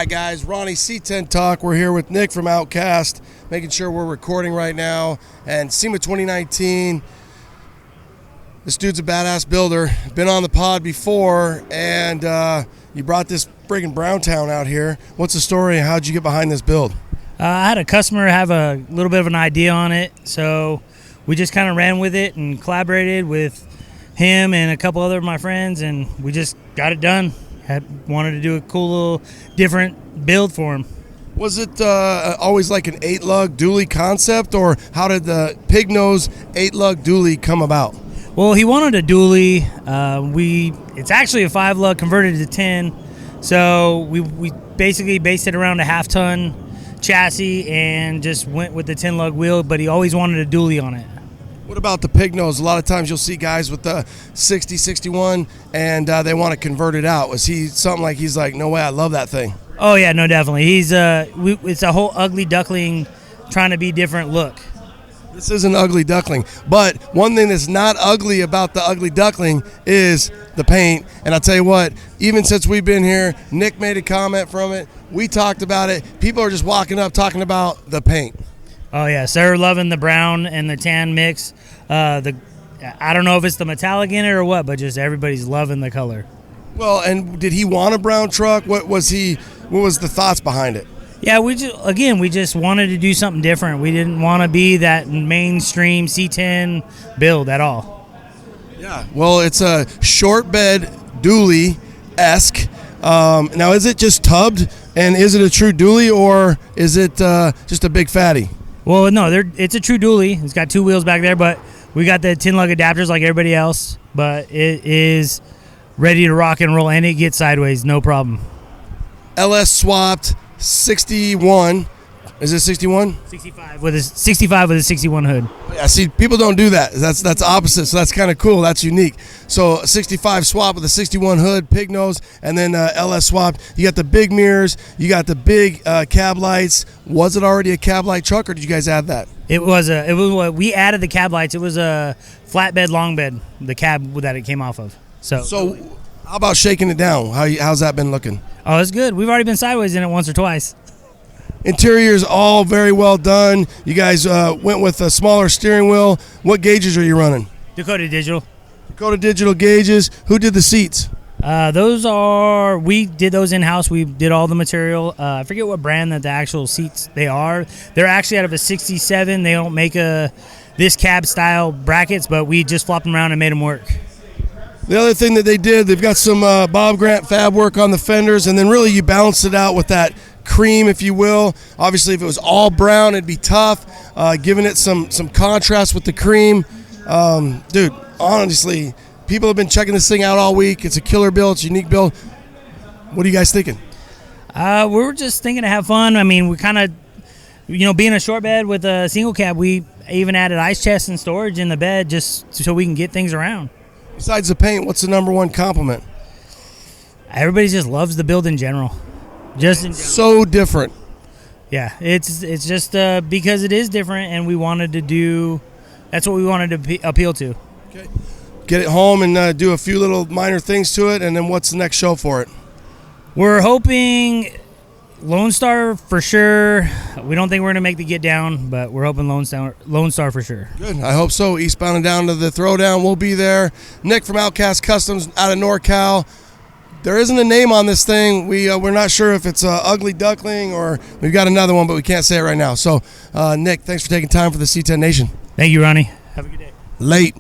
right, guys, Ronnie C10 Talk. We're here with Nick from Outkast, making sure we're recording right now. And SEMA 2019, this dude's a badass builder. Been on the pod before, and you brought this friggin' Browntown out here. What's the story? How'd you get behind this build? I had a customer have a little bit of an idea on it, so we just kind of ran with it and collaborated with him and a couple other of my friends, and we just got it done. Wanted to do a cool little different build for him. Was it always like an 8-lug dually concept, or how did the pig nose 8-lug dually come about? Well, he wanted a dually. It's actually a 5-lug converted to 10, so we basically based it around a half-ton chassis and just went with the 10-lug wheel, but he always wanted a dually on it. What about the pig nose? A lot of times you'll see guys with the 60, 61, and they want to convert it out. Was he something like he's like, no way, I love that thing? Oh, yeah, no, definitely. It's a whole ugly duckling trying to be different look. This is an ugly duckling, but one thing that's not ugly about the ugly duckling is the paint. And I'll tell you what, even since we've been here, Nick made a comment from it. We talked about it. People are just walking up talking about the paint. Oh, yes, they're loving the brown and the tan mix. I don't know if it's the metallic in it or what, but just everybody's loving the color. Well, and did he want a brown truck? What was the thoughts behind it? Yeah, we just wanted to do something different. We didn't want to be that mainstream C10 build at all. Yeah, well, it's a shortbed dually-esque. Now, is it just tubbed, and is it a true dually, or is it just a big fatty? Well, no, it's a true dually. It's got 2 wheels back there, but we got the 10-lug adapters like everybody else. But it is ready to rock and roll, and it gets sideways, no problem. LS swapped 61. Is it 61? 65 with a 61 hood. Yeah, see, people don't do that. That's opposite, so that's kind of cool. That's unique. So 65 swap with a 61 hood, pig nose, and then LS swap. You got the big mirrors. You got the big cab lights. Was it already a cab light truck, or did you guys add that? We added the cab lights. It was a flatbed, long bed, the cab that it came off of. So how about shaking it down? How's that been looking? Oh, it's good. We've already been sideways in it once or twice. Interior's all very well done. You guys went with a smaller steering wheel. What gauges are you running? Dakota Digital. Dakota Digital gauges. Who did the seats? We did those in-house. We did all the material. I forget what brand that the actual seats they are. They're actually out of a 67. They don't make this cab style brackets, but we just flopped them around and made them work. The other thing that they did, they've got some Bob Grant fab work on the fenders, and then really you balanced it out with that cream, if you will. Obviously, if it was all brown, it'd be tough. Giving it some contrast with the cream. Dude, honestly, people have been checking this thing out all week. It's a killer build. It's a unique build. What are you guys thinking? We were just thinking to have fun. I mean, we kind of, being a short bed with a single cab, we even added ice chests and storage in the bed just so we can get things around. Besides the paint, what's the number one compliment? Everybody just loves the build in general. So different. Yeah, it's just because it is different, and we wanted to do. That's what we wanted to appeal to. Okay. Get it home and do a few little minor things to it, and then what's the next show for it? We're hoping Lone Star for sure. We don't think we're going to make the get down, but we're hoping Lone Star for sure. Good. I hope so. Eastbound and down to the throwdown. We'll be there. Nick from Outkast Kustoms out of NorCal. There isn't a name on this thing. We're not sure if it's Ugly Duckling or we've got another one, but we can't say it right now. So, Nick, thanks for taking time for the C10 Nation. Thank you, Ronnie. Have a good day. Late.